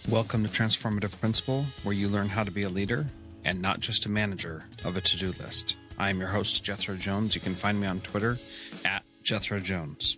Welcome to Transformative Principal, where you learn how to be a leader and not just a manager of a to-do list. I am your host, Jethro Jones. You can find me on Twitter at Jethro Jones.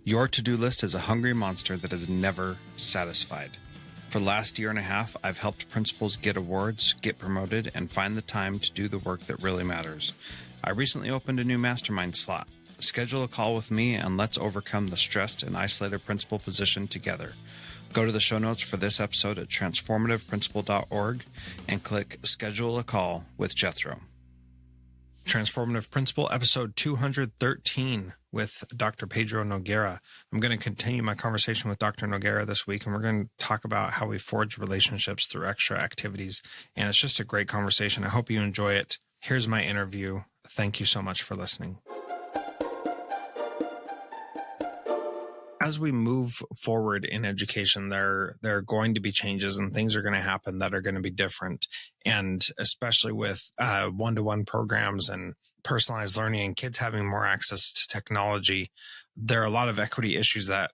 Your to-do list is a hungry monster that is never satisfied. For the last year and a half, I've helped principals get awards, get promoted, and find the time to do the work that really matters. I recently opened a new mastermind slot. Schedule a call with me and let's overcome the stressed and isolated principal position together. Go to the show notes for this episode at transformativeprincipal.org and click Schedule a Call with Jethro. Transformative Principal, episode 213 with Dr. Pedro Noguera. I'm going to continue my conversation with Dr. Noguera this week, and we're going to talk about how we forge relationships through extra activities. And it's just a great conversation. I hope you enjoy it. Here's my interview. Thank you so much for listening. As we move forward in education, there are going to be changes and things are going to happen that are going to be different. And especially with one-to-one programs and personalized learning and kids having more access to technology, there are a lot of equity issues that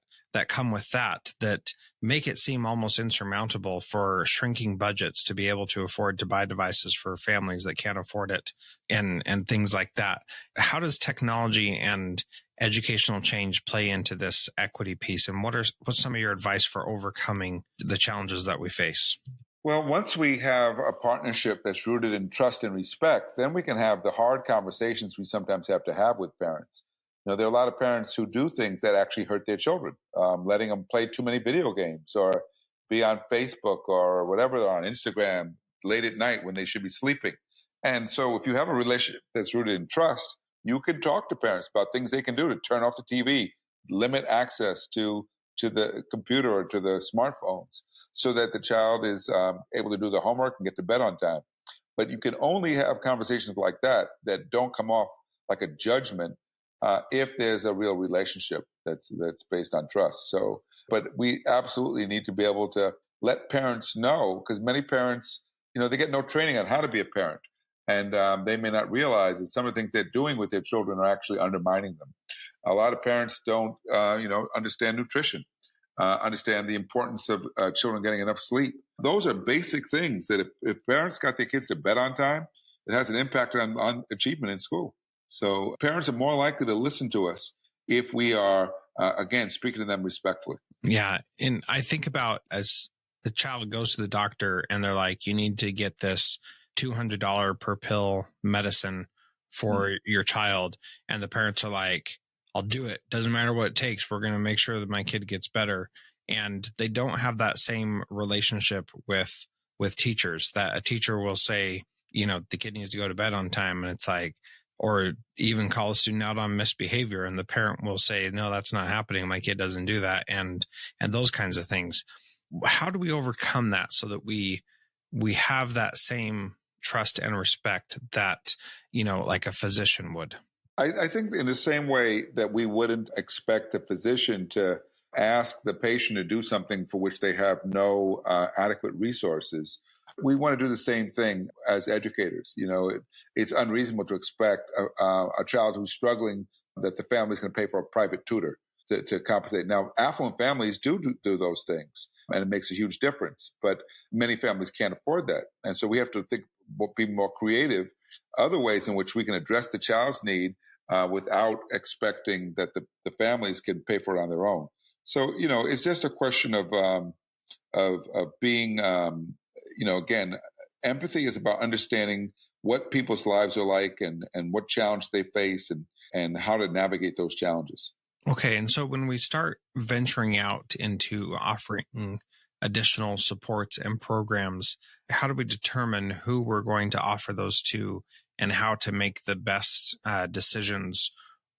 come with that make it seem almost insurmountable for shrinking budgets to be able to afford to buy devices for families that can't afford it and things like that. How does technology and educational change play into this equity piece, and what's some of your advice for overcoming the challenges that we face? Well, once we have a partnership that's rooted in trust and respect, then we can have the hard conversations we sometimes have to have with parents. You know, there are a lot of parents who do things that actually hurt their children, letting them play too many video games or be on Facebook or whatever they're on Instagram late at night when they should be sleeping. And so if you have a relationship that's rooted in trust, you can talk to parents about things they can do to turn off the TV, limit access to the computer or to the smartphones so that the child is able to do the homework and get to bed on time. But you can only have conversations like that don't come off like a judgment if there's a real relationship that's based on trust. So, but we absolutely need to be able to let parents know, because many parents, they get no training on how to be a parent. And they may not realize that some of the things they're doing with their children are actually undermining them. A lot of parents don't, understand nutrition, understand the importance of children getting enough sleep. Those are basic things that if parents got their kids to bed on time, it has an impact on achievement in school. So parents are more likely to listen to us if we are, again, speaking to them respectfully. Yeah. And I think about as the child goes to the doctor and they're like, you need to get this $200 per pill medicine for your child. And the parents are like, I'll do it. Doesn't matter what it takes. We're going to make sure that my kid gets better. And they don't have that same relationship with teachers, that a teacher will say, the kid needs to go to bed on time. And it's like, or even call a student out on misbehavior. And the parent will say, no, that's not happening. My kid doesn't do that. And those kinds of things. How do we overcome that so that we have that same trust and respect that, like a physician would? I think in the same way that we wouldn't expect the physician to ask the patient to do something for which they have no adequate resources, we want to do the same thing as educators. It's unreasonable to expect a child who's struggling that the family's going to pay for a private tutor to compensate. Now, affluent families do those things, and it makes a huge difference. But many families can't afford that. And so we have to be more creative, other ways in which we can address the child's need without expecting that the families can pay for it on their own. So, it's just a question of being, again, empathy is about understanding what people's lives are like and what challenge they face and how to navigate those challenges. Okay. And so when we start venturing out into offering additional supports and programs, how do we determine who we're going to offer those to and how to make the best decisions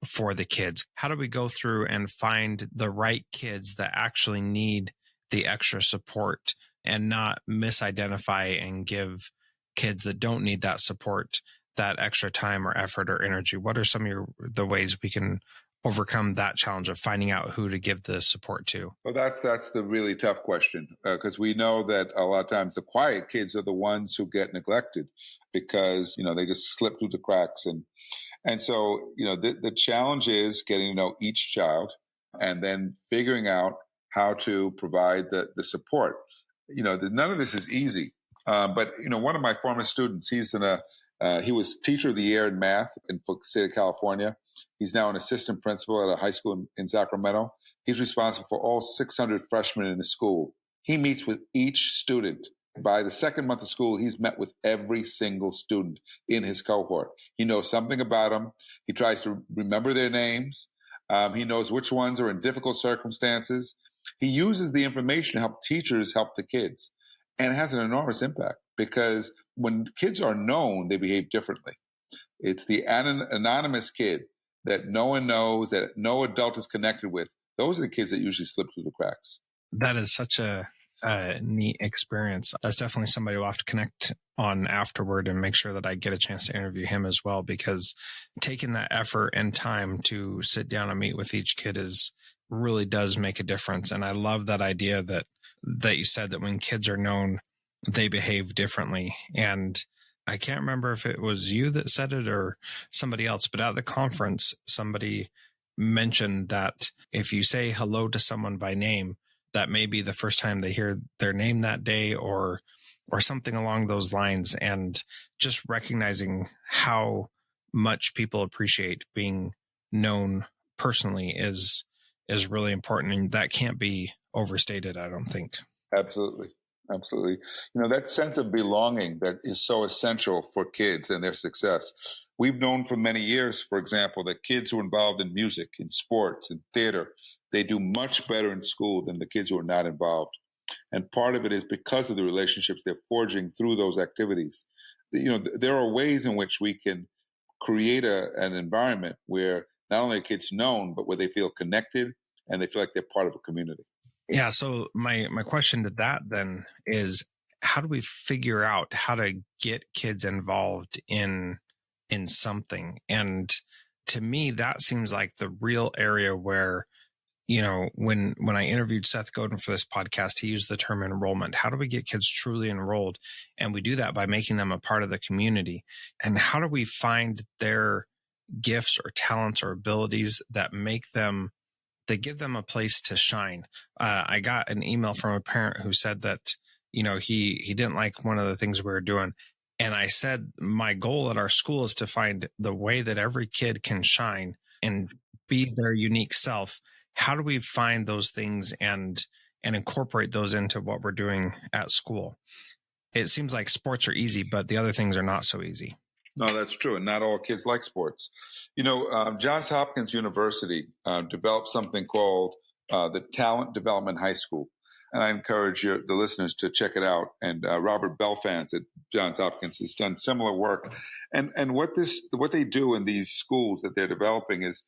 for the kids? How do we go through and find the right kids that actually need the extra support and not misidentify and give kids that don't need that support that extra time or effort or energy? What are some of the ways we can overcome that challenge of finding out who to give the support to? Well, that's the really tough question, because we know that a lot of times the quiet kids are the ones who get neglected because, they just slip through the cracks. And so, the challenge is getting to know each child and then figuring out how to provide the support. None of this is easy. But one of my former students, he was teacher of the year in math in the state of California. He's now an assistant principal at a high school in Sacramento. He's responsible for all 600 freshmen in the school. He meets with each student. By the second month of school, he's met with every single student in his cohort. He knows something about them. He tries to remember their names. He knows which ones are in difficult circumstances. He uses the information to help teachers help the kids. And it has an enormous impact because when kids are known, they behave differently. It's the anonymous kid that no one knows, that no adult is connected with. Those are the kids that usually slip through the cracks. That is such a neat experience. That's definitely somebody we'll have to connect on afterward and make sure that I get a chance to interview him as well, because taking that effort and time to sit down and meet with each kid really does make a difference. And I love that idea that you said that when kids are known, they behave differently. And I can't remember if it was you that said it or somebody else, but at the conference, somebody mentioned that if you say hello to someone by name, that may be the first time they hear their name that day or something along those lines. And just recognizing how much people appreciate being known personally is really important. And that can't be overstated, I don't think. Absolutely. That sense of belonging that is so essential for kids and their success. We've known for many years, for example, that kids who are involved in music, in sports, in theater, they do much better in school than the kids who are not involved. And part of it is because of the relationships they're forging through those activities. There are ways in which we can create an environment where not only are kids known, but where they feel connected and they feel like they're part of a community. Yeah. So my question to that then is, how do we figure out how to get kids involved in something? And to me, that seems like the real area where, when I interviewed Seth Godin for this podcast, he used the term enrollment. How do we get kids truly enrolled? And we do that by making them a part of the community. And how do we find their gifts or talents or abilities that give them a place to shine? I got an email from a parent who said that, he didn't like one of the things we were doing. And I said, my goal at our school is to find the way that every kid can shine and be their unique self. How do we find those things and incorporate those into what we're doing at school? It seems like sports are easy, but the other things are not so easy. No, that's true. And not all kids like sports. Johns Hopkins University developed something called the Talent Development High School. And I encourage the listeners to check it out. And Robert Belfans at Johns Hopkins has done similar work. And what they do in these schools that they're developing is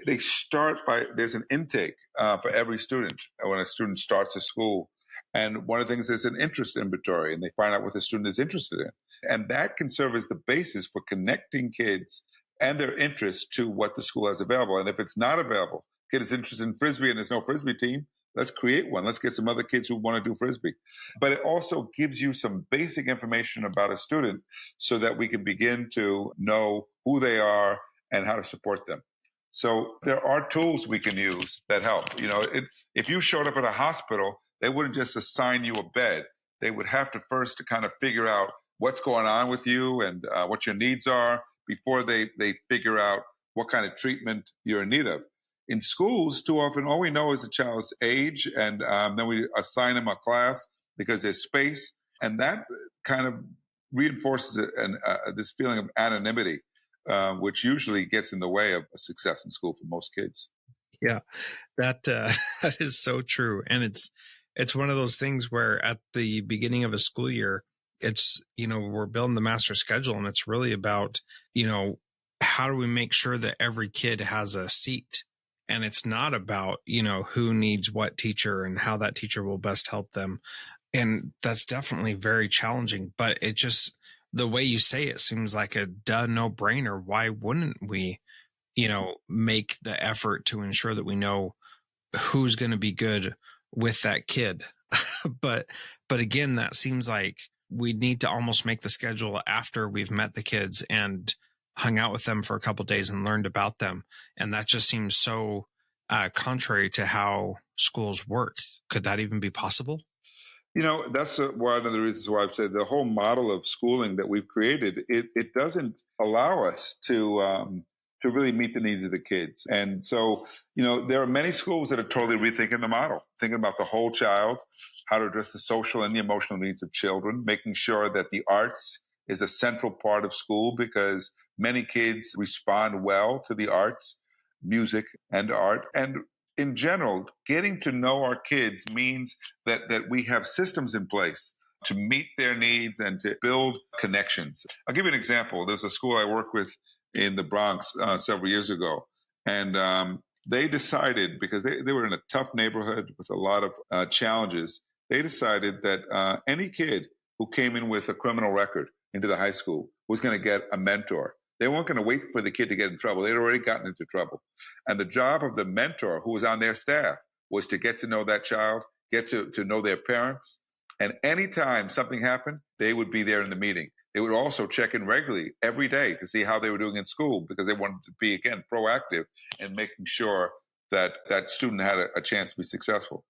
they start there's an intake for every student when a student starts a school. And one of the things is an interest inventory, and they find out what the student is interested in. And that can serve as the basis for connecting kids and their interests to what the school has available. And if it's not available, kid is interested in Frisbee and there's no Frisbee team, let's create one. Let's get some other kids who want to do Frisbee. But it also gives you some basic information about a student so that we can begin to know who they are and how to support them. So there are tools we can use that help. If you showed up at a hospital, they wouldn't just assign you a bed. They would have to first to kind of figure out what's going on with you and what your needs are before they figure out what kind of treatment you're in need of. In schools, too often, all we know is the child's age, and then we assign them a class because there's space, and that kind of reinforces this feeling of anonymity, which usually gets in the way of success in school for most kids. Yeah, that is so true, and it's one of those things where at the beginning of a school year, it's, we're building the master schedule, and it's really about, how do we make sure that every kid has a seat? And it's not about, who needs what teacher and how that teacher will best help them. And that's definitely very challenging, but it just, the way you say it seems like a no-brainer. Why wouldn't we, make the effort to ensure that we know who's going to be good with that kid? But again, that seems like we need to almost make the schedule after we've met the kids and hung out with them for a couple of days and learned about them. And that just seems so contrary to how schools work. Could that even be possible? That's one of the reasons why I've said the whole model of schooling that we've created, it doesn't allow us to really meet the needs of the kids. And so, there are many schools that are totally rethinking the model, thinking about the whole child, how to address the social and the emotional needs of children, making sure that the arts is a central part of school because many kids respond well to the arts, music and art. And in general, getting to know our kids means that we have systems in place to meet their needs and to build connections. I'll give you an example. There's a school I worked with in the Bronx several years ago, and they decided, because they were in a tough neighborhood with a lot of challenges, they decided that any kid who came in with a criminal record into the high school was going to get a mentor. They weren't going to wait for the kid to get in trouble. They'd already gotten into trouble. And the job of the mentor who was on their staff was to get to know that child, get to know their parents. And anytime something happened, they would be there in the meeting. They would also check in regularly every day to see how they were doing in school because they wanted to be, again, proactive in making sure that that student had a chance to be successful.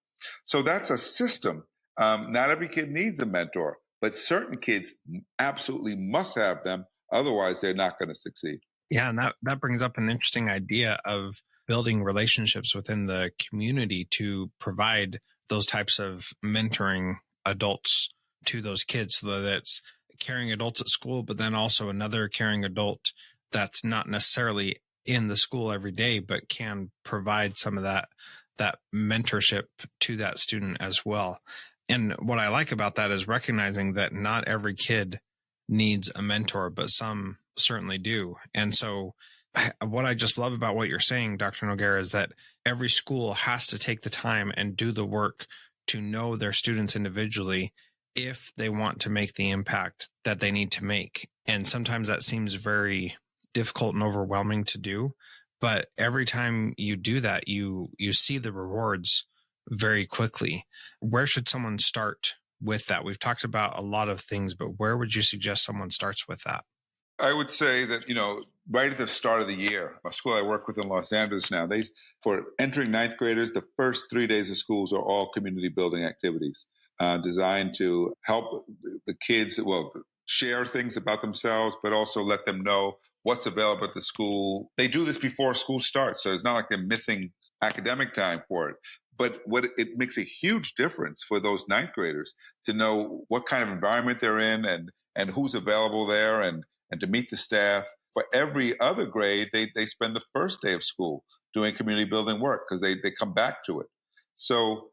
So that's a system. Not every kid needs a mentor, but certain kids absolutely must have them. Otherwise, they're not going to succeed. Yeah, and that brings up an interesting idea of building relationships within the community to provide those types of mentoring adults to those kids, so that it's caring adults at school, but then also another caring adult that's not necessarily in the school every day, but can provide some of that mentorship to that student as well. And what I like about that is recognizing that not every kid needs a mentor, but some certainly do. And so what I just love about what you're saying, Dr. Noguera, is that every school has to take the time and do the work to know their students individually if they want to make the impact that they need to make. And sometimes that seems very difficult and overwhelming to do. But every time you do that, you see the rewards very quickly. Where should someone start with that? We've talked about a lot of things, but where would you suggest someone starts with that? I would say that, right at the start of the year, a school I work with in Los Angeles now, for entering ninth graders, the first 3 days of schools are all community building activities designed to help the kids, share things about themselves, but also let them know what's available at the school. They do this before school starts, so it's not like they're missing academic time for it. But it makes a huge difference for those ninth graders to know what kind of environment they're in and who's available there and to meet the staff. For every other grade, they spend the first day of school doing community building work because they come back to it. So,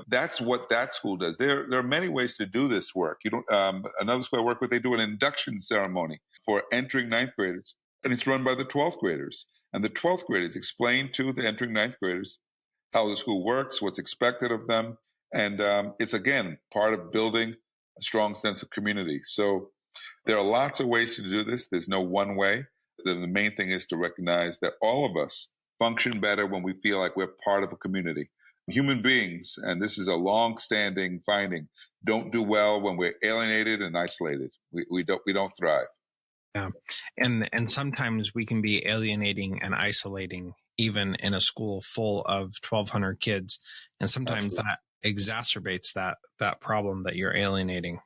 that's what that school does. There are many ways to do this work. Another school I work with, they do an induction ceremony for entering ninth graders, and it's run by the 12th graders. And the 12th graders explain to the entering ninth graders how the school works, what's expected of them. And it's, again, part of building a strong sense of community. So there are lots of ways to do this. There's no one way. The main thing is to recognize that all of us function better when we feel like we're part of a community. Human beings, and this is a long-standing finding, don't do well when we're alienated and isolated. We don't thrive. Yeah. And sometimes we can be alienating and isolating even in a school full of 1,200 kids. And sometimes Absolutely. that exacerbates that problem that you're alienating.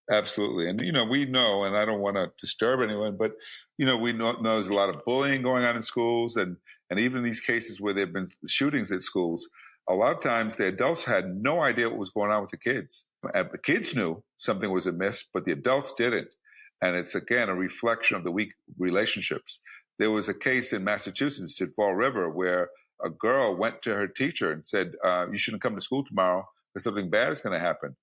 Absolutely. And, we know, and I don't want to disturb anyone, but, we know there's a lot of bullying going on in schools. And even in these cases where there have been shootings at schools, a lot of times the adults had no idea what was going on with the kids. The kids knew something was amiss, but the adults didn't. And it's, again, a reflection of the weak relationships. There was a case in Massachusetts at Fall River where a girl went to her teacher and said, you shouldn't come to school tomorrow because something bad is going to happen.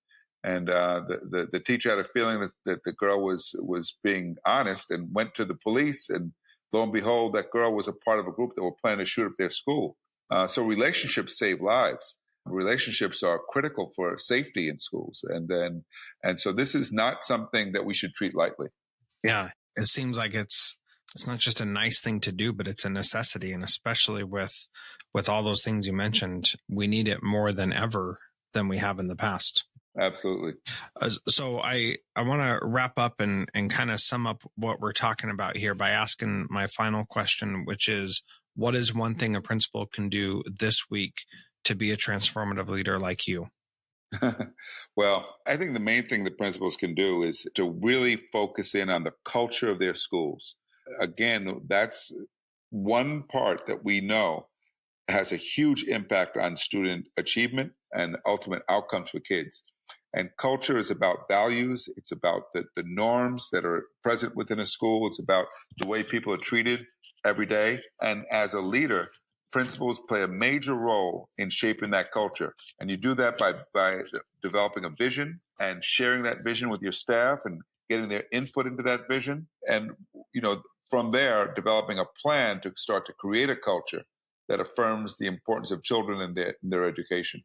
And the teacher had a feeling that the girl was being honest and went to the police. And lo and behold, that girl was a part of a group that were planning to shoot up their school. So relationships save lives. Relationships are critical for safety in schools. And so this is not something that we should treat lightly. Yeah, it seems like it's not just a nice thing to do, but it's a necessity. And especially with all those things you mentioned, we need it more than ever than we have in the past. Absolutely. So I want to wrap up and kind of sum up what we're talking about here by asking my final question, which is, what is one thing a principal can do this week to be a transformative leader like you? Well, I think the main thing the principals can do is to really focus in on the culture of their schools. Again, that's one part that we know has a huge impact on student achievement and ultimate outcomes for kids. And culture is about values. It's about the norms that are present within a school. It's about the way people are treated every day. And as a leader, principals play a major role in shaping that culture. And you do that by developing a vision and sharing that vision with your staff and getting their input into that vision. And, from there, developing a plan to start to create a culture that affirms the importance of children and their education.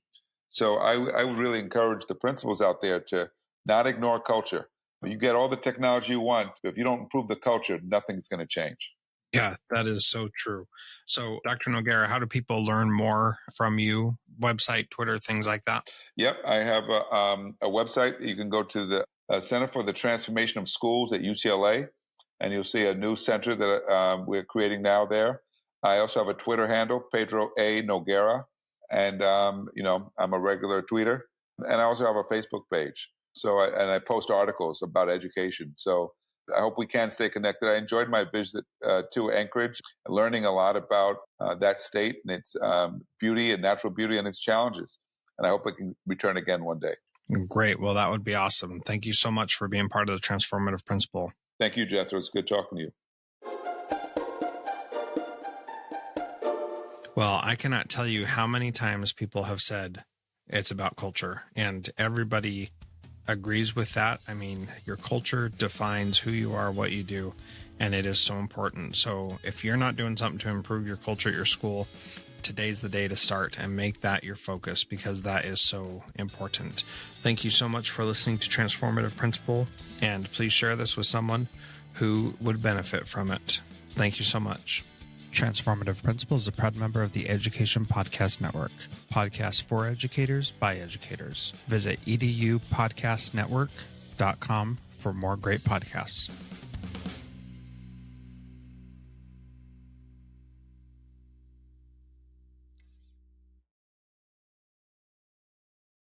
So I would really encourage the principals out there to not ignore culture. You get all the technology you want, but if you don't improve the culture, nothing's going to change. Yeah, that is so true. So, Dr. Noguera, how do people learn more from you? Website, Twitter, things like that? Yep, I have a website. You can go to the Center for the Transformation of Schools at UCLA, and you'll see a new center that we're creating now there. I also have a Twitter handle, Pedro A. Noguera, and I'm a regular tweeter, and I also have a Facebook page. So I post articles about education. So I hope we can stay connected. I enjoyed my visit to Anchorage, learning a lot about that state and its beauty and natural beauty and its challenges. And I hope I can return again one day. Great. Well, that would be awesome. Thank you so much for being part of the Transformative Principal. Thank you, Jethro. It's good talking to you. Well, I cannot tell you how many times people have said it's about culture, and everybody agrees with that. I mean, your culture defines who you are, what you do, and it is so important. So if you're not doing something to improve your culture at your school, today's the day to start and make that your focus, because that is so important. Thank you so much for listening to Transformative Principal, and please share this with someone who would benefit from it. Thank you so much. Transformative Principal is a proud member of the Education Podcast Network. Podcasts for educators by educators. Visit edupodcastnetwork.com for more great podcasts.